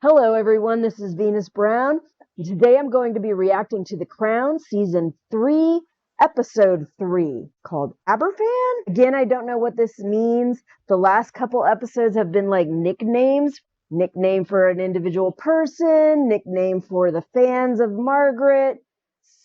Hello everyone, this is Venus Brown. Today I'm going to be reacting to The Crown Season 3, Episode 3, called Aberfan? Again, I don't know what this means. The last couple episodes have been like nicknames. Nickname for an individual person, nickname for the fans of Margaret.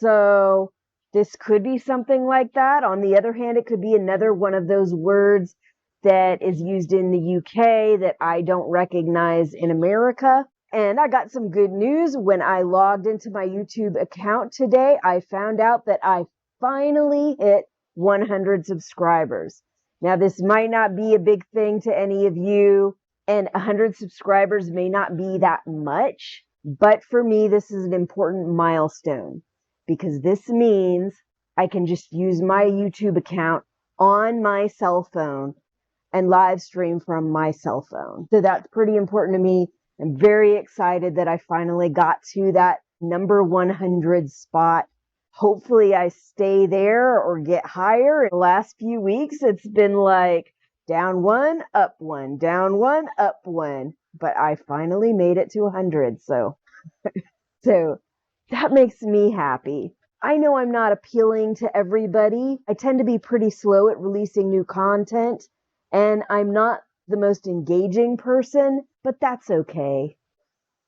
So this could be something like that. On the other hand, it could be another one of those words that is used in the UK that I don't recognize in America. And I got some good news. When I logged into my YouTube account today, I found out that I finally hit 100 subscribers. Now, this might not be a big thing to any of you, and 100 subscribers may not be that much, but for me, this is an important milestone because this means I can just use my YouTube account on my cell phone and live stream from my cell phone. So that's pretty important to me. I'm very excited that I finally got to that number 100 spot. Hopefully I stay there or get higher. In the last few weeks, it's been like down one, up one, down one, up one. But I finally made it to 100. So that makes me happy. I know I'm not appealing to everybody. I tend to be pretty slow at releasing new content. And I'm not the most engaging person, but that's okay.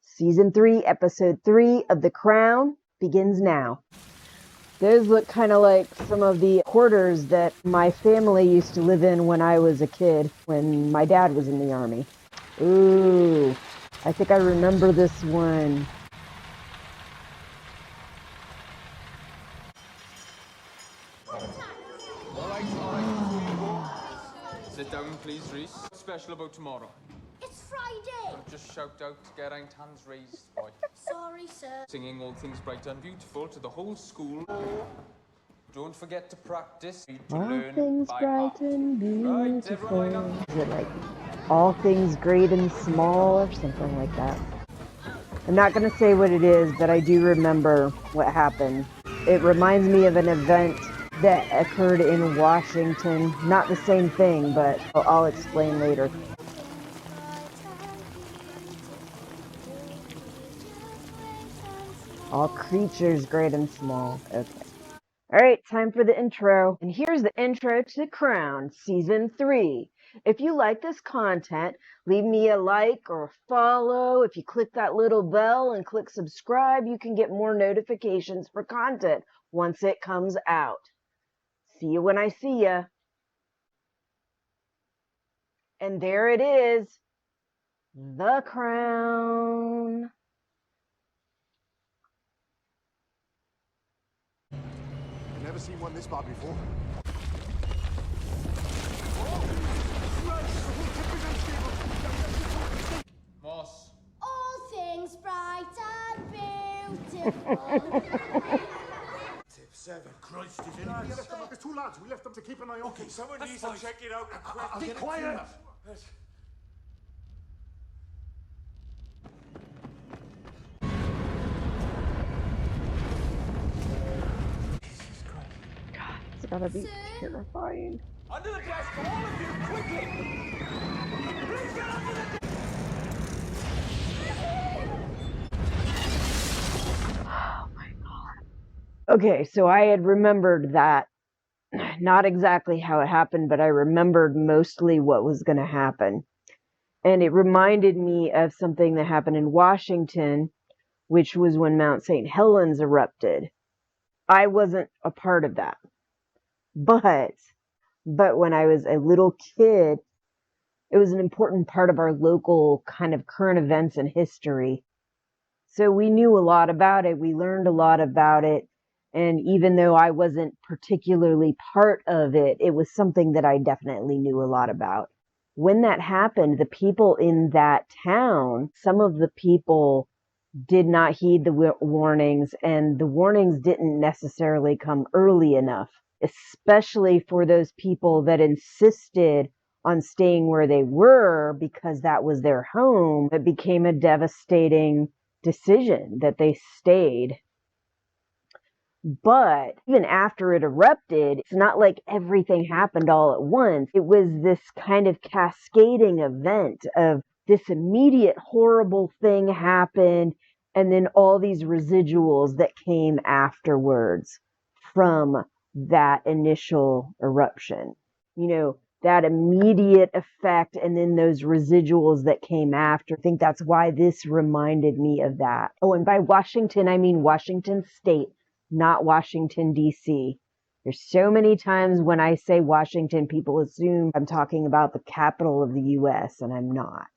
Season 3, Episode 3 of The Crown begins now. Those look kind of like some of the quarters that my family used to live in when I was a kid, when my dad was in the army. Ooh, I think I remember this one. Sit down, please, Reese. What's special about tomorrow? It's Friday. Just shout out to get out hands raised, boy. Sorry, sir. Singing all things bright and beautiful to the whole school. Don't forget to practice. To All learn things by bright heart. and Right, beautiful. everyone line up. Is it like all things great and small or something like that? I'm not going to say what it is, but I do remember what happened. It reminds me of an event that occurred in Washington. Not the same thing, but I'll explain later. All creatures great and small. Okay. All right, time for the intro. And here's the intro to Crown Season 3. If you like this content, leave me a like or a follow. If you click that little bell and click subscribe, you can get more notifications for content once it comes out. See you when I see ya. And there it is, The Crown. I've never seen one this bad before. Moss. All things bright and beautiful. Tip 7. Christ, he's in here. There's two lads. We left them to keep an eye on. Okay, someone needs to check it out. I'll be quiet. It's gotta be terrifying. Under the desk, all of you, quickly! Please get under the desk! Oh my God. Okay, so I had remembered that. Not exactly how it happened, but I remembered mostly what was going to happen. And it reminded me of something that happened in Washington, which was when Mount St. Helens erupted. I wasn't a part of that. But when I was a little kid, it was an important part of our local kind of current events and history. So we knew a lot about it. We learned a lot about it. And even though I wasn't particularly part of it, it was something that I definitely knew a lot about. When that happened, the people in that town, some of the people did not heed the warnings, and the warnings didn't necessarily come early enough, especially for those people that insisted on staying where they were because that was their home. It became a devastating decision that they stayed. But even after it erupted, it's not like everything happened all at once. It was this kind of cascading event of this immediate horrible thing happened, and then all these residuals that came afterwards from that initial eruption. You know, that immediate effect and then those residuals that came after. I think that's why this reminded me of that. Oh, and by Washington, I mean Washington State, not Washington, D.C. There's so many times when I say Washington, people assume I'm talking about the capital of the U.S., and I'm not.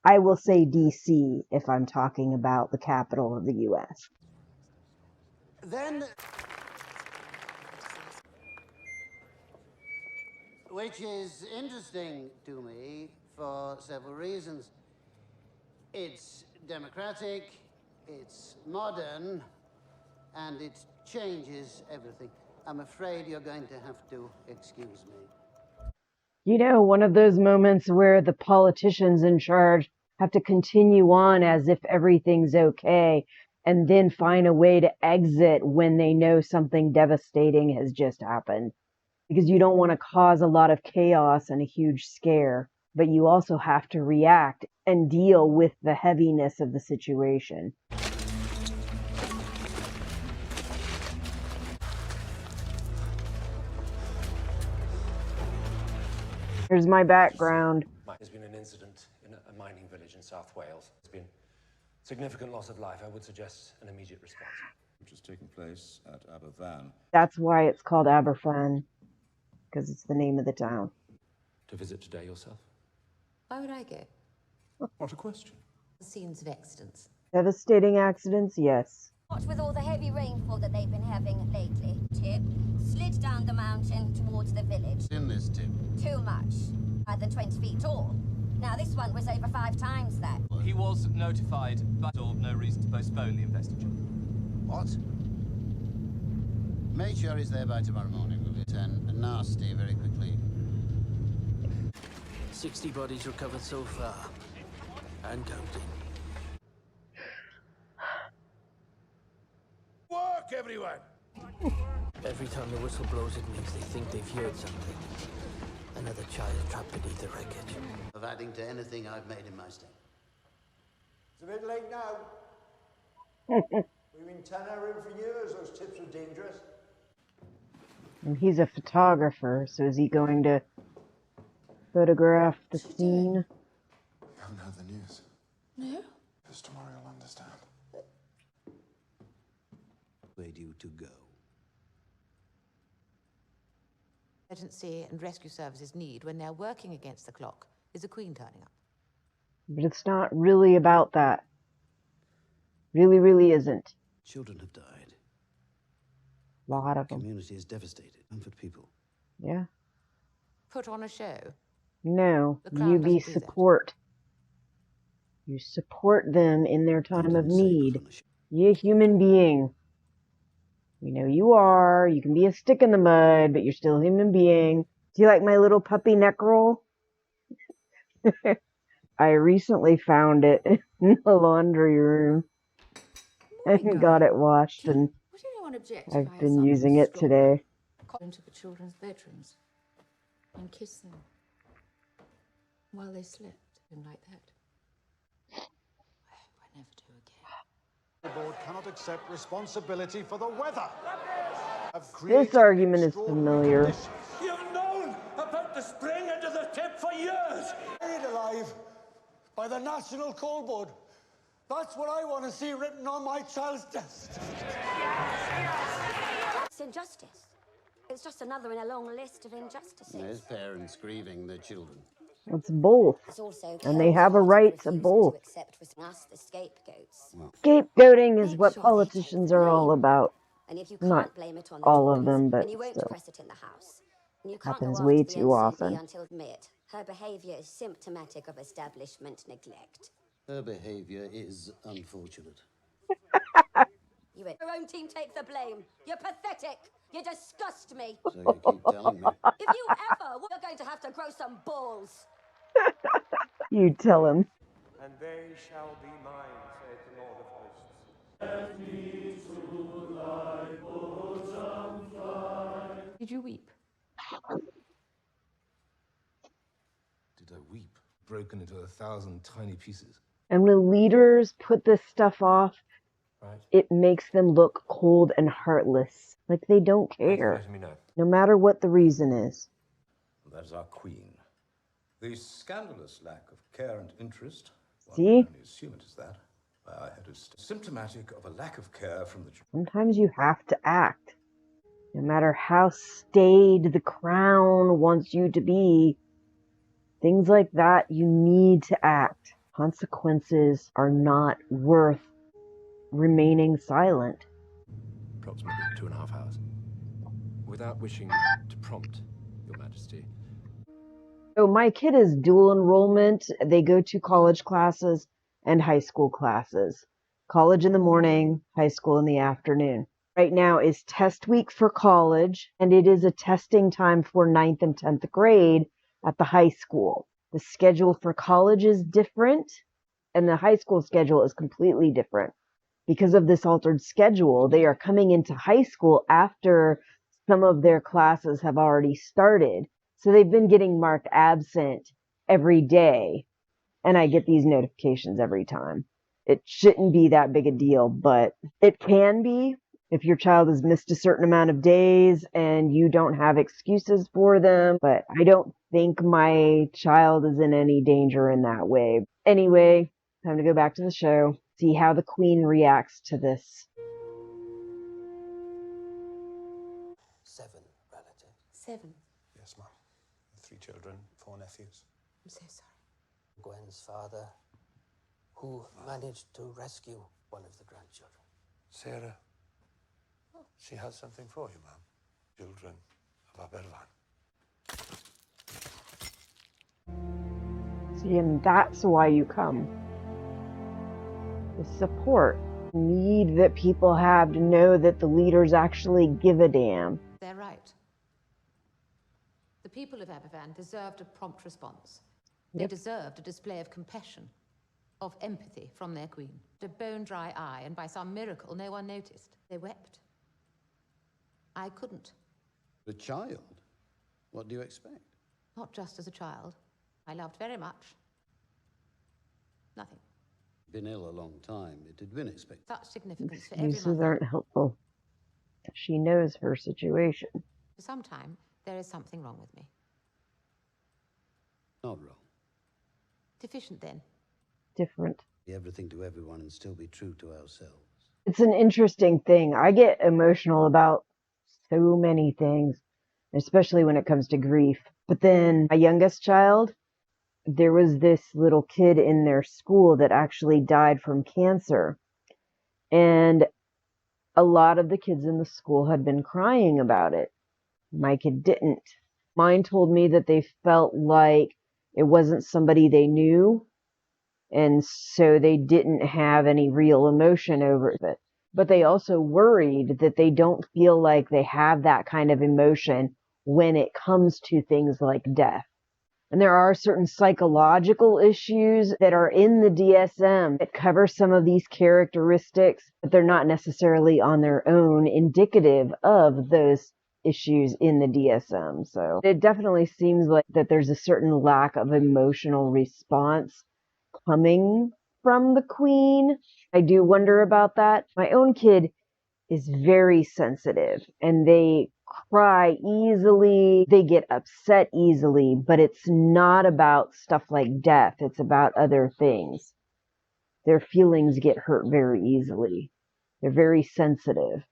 I will say D.C. if I'm talking about the capital of the U.S. Then, which is interesting to me for several reasons. It's democratic, it's modern, and it changes everything. I'm afraid you're going to have to excuse me. You know, one of those moments where the politicians in charge have to continue on as if everything's okay and then find a way to exit when they know something devastating has just happened. Because you don't want to cause a lot of chaos and a huge scare, but you also have to react and deal with the heaviness of the situation. Here's my background. There's been an incident in a mining village in South Wales. There's been significant loss of life. I would suggest an immediate response. Which has taken place at Aberfan. That's why it's called Aberfan, because it's the name of the town. To visit today yourself? Why would I go? What a question. Scenes of accidents. Devastating accidents, yes. What with all the heavy rainfall that they've been having lately, Tip slid down the mountain towards the village. In this tip. Too much. Higher than 20 feet tall. Now this one was over 5 times that. He was notified, but saw no reason to postpone the investigation. What? Make sure he's there by tomorrow morning. We'll turn nasty very quickly. 60 bodies recovered so far. And counting. Work, everyone! Every time the whistle blows, it means they think they've heard something. Another child trapped beneath the wreckage. Of adding to anything I've made in my state. It's a bit late now. We've been telling her for years those tips are dangerous. And he's a photographer, so is he going to photograph the scene? You haven't heard the news. No? Because tomorrow you'll understand. Where do you to go? Emergency and rescue services need when they're working against the clock is a queen turning up. But it's not really about that. Really, really isn't. Children have died. A lot of them. Community is devastated. Comfort people. Yeah. Put on a show. No, The Crown you doesn't be do that. support. You support them in their time of Don't say need. put on a show. You're a human being. We know you are. You can be a stick in the mud, but you're still a human being. Do you like my little puppy neck roll? I recently found it in the laundry room and got it washed, and Would anyone object if I I've had been someone using it strong today. into the children's bedrooms and kiss them while they slept and like that? I hope I never do again. The board cannot accept responsibility for the weather. This argument is familiar. You've known about the spring under the tip for years. Buried alive by the National Coal Board. That's what I want to see written on my child's desk. It's injustice. It's just another in a long list of injustices. There's parents grieving their children. It's both. It's also And they have a right to refusing both. To accept us, the scapegoats. Scapegoating is Make what sure they politicians take are all blame. about. And if you Not can't blame it on the all of Tories, them, but then you won't still. press it in the House. And you can't Happens go way after the too NCB often. until admit her behaviour is symptomatic of establishment neglect. Her behavior is unfortunate. You went, your own team take the blame. You're pathetic. You disgust me. So you keep telling me. If you ever, you're going to have to grow some balls. You tell him. And they shall be mine, saith the Lord of hosts. Did you weep? Did I weep? broken into 1,000 tiny pieces. And when leaders put this stuff off, Right. it makes them look cold and heartless, like they don't Thank you for care, letting me know. no matter what the reason is. That's our queen. The scandalous lack of care and interest, one See? can only assume it is that, by our head is symptomatic of a lack of care from the... Sometimes you have to act. No matter how staid the crown wants you to be, things like that, you need to act. Consequences are not worth remaining silent. Approximately 2.5 hours. Without wishing to prompt Your Majesty. So my kid is dual enrollment. They go to college classes and high school classes. College in the morning, high school in the afternoon. Right now is test week for college, and it is a testing time for 9th and 10th grade at the high school. The schedule for college is different, and the high school schedule is completely different. Because of this altered schedule, they are coming into high school after some of their classes have already started. So they've been getting marked absent every day, and I get these notifications every time. It shouldn't be that big a deal, but it can be if your child has missed a certain amount of days and you don't have excuses for them. But I don't think my child is in any danger in that way. Anyway, time to go back to the show, see how the queen reacts to this. 7 relatives. 7. Yes, Mum. 3 children, 4 nephews. I'm so sorry. Gwen's father, who managed to rescue one of the grandchildren. Sarah, she has something for you, Mum. Children of Aberfan. See, and that's why you come. The support, need that people have to know that the leaders actually give a damn. They're right. The people of Aberfan deserved a prompt response. They deserved a display of compassion, of empathy from their queen. A bone-dry eye, and by some miracle, no one noticed. They wept. I couldn't. The child? What do you expect? Not just as a child. I loved very much. Nothing. Been ill a long time. It had been expected. Such significance for every Excuses mother. aren't helpful. She knows her situation. For some time, there is something wrong with me. Not wrong. Deficient, then. Different. Be everything to everyone and still be true to ourselves. It's an interesting thing. I get emotional about so many things, especially when it comes to grief. But then my youngest child, there was this little kid in their school that actually died from cancer. And a lot of the kids in the school had been crying about it. My kid didn't. Mine told me that they felt like it wasn't somebody they knew, and so they didn't have any real emotion over it. But they also worried that they don't feel like they have that kind of emotion when it comes to things like death. And there are certain psychological issues that are in the DSM that cover some of these characteristics, but they're not necessarily on their own indicative of those issues in the DSM. So it definitely seems like that there's a certain lack of emotional response coming from the queen. I do wonder about that. My own kid is very sensitive, and they cry easily, they get upset easily, but it's not about stuff like death, it's about other things. Their feelings get hurt very easily. They're very sensitive.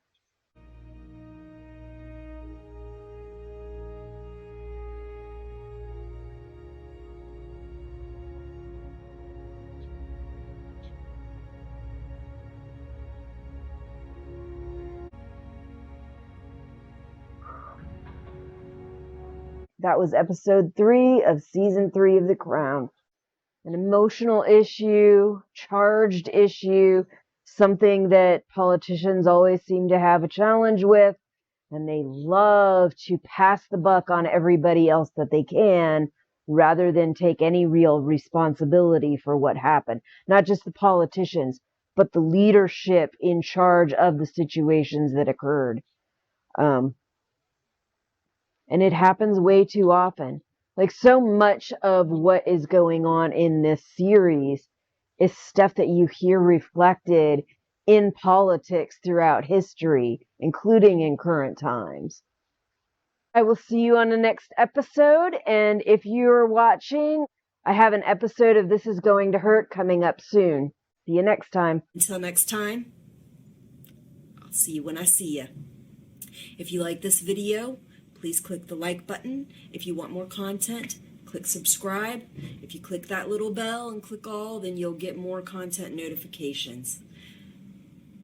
That was episode 3 of season 3 of The Crown. An emotional issue, charged issue, something that politicians always seem to have a challenge with, and they love to pass the buck on everybody else that they can, rather than take any real responsibility for what happened. Not just the politicians, but the leadership in charge of the situations that occurred. And it happens way too often. Like, so much of what is going on in this series is stuff that you hear reflected in politics throughout history, including in current times. I will see you on the next episode, and if you're watching, I have an episode of This Is Going to Hurt coming up soon. See you next time. Until next time, I'll see you when I see you. If you like this video, please click the like button. If you want more content, click subscribe. If you click that little bell and click all, then you'll get more content notifications.